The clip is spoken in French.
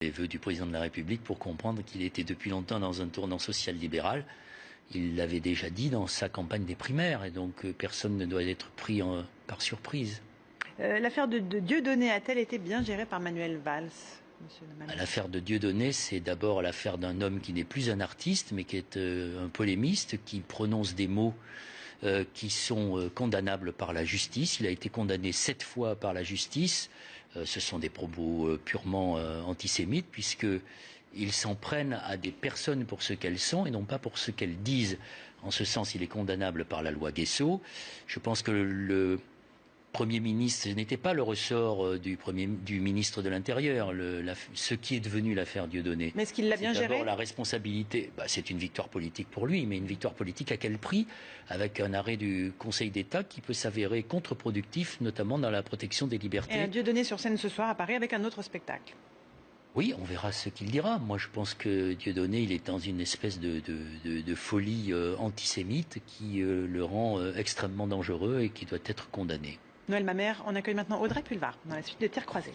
Les vœux du président de la République pour comprendre qu'il était depuis longtemps dans un tournant social-libéral. Il l'avait déjà dit dans sa campagne des primaires, et donc personne ne doit être pris par surprise. L'affaire de Dieudonné a-t-elle été bien gérée par Manuel Valls, monsieur Lemanney ? L'affaire de Dieudonné, c'est d'abord l'affaire d'un homme qui n'est plus un artiste, mais qui est un polémiste, qui prononce des mots qui sont condamnables par la justice. Il a été condamné 7 fois par la justice. Ce sont des propos purement antisémites, puisqu'ils s'en prennent à des personnes pour ce qu'elles sont et non pas pour ce qu'elles disent. En ce sens, il est condamnable par la loi Guessot. Je pense que le Premier ministre, ce n'était pas le ressort du ministre de l'Intérieur, ce qui est devenu l'affaire Dieudonné. Mais est-ce qu'il l'a bien géré ? D'abord la responsabilité, c'est une victoire politique pour lui, mais une victoire politique à quel prix ? Avec un arrêt du Conseil d'État qui peut s'avérer contre-productif, notamment dans la protection des libertés. Et Dieudonné sur scène ce soir à Paris avec un autre spectacle. Oui, on verra ce qu'il dira. Moi, je pense que Dieudonné, il est dans une espèce de folie antisémite qui le rend extrêmement dangereux et qui doit être condamné. Noël Mamère, on accueille maintenant Audrey Pulvar dans la suite de Terre croisée.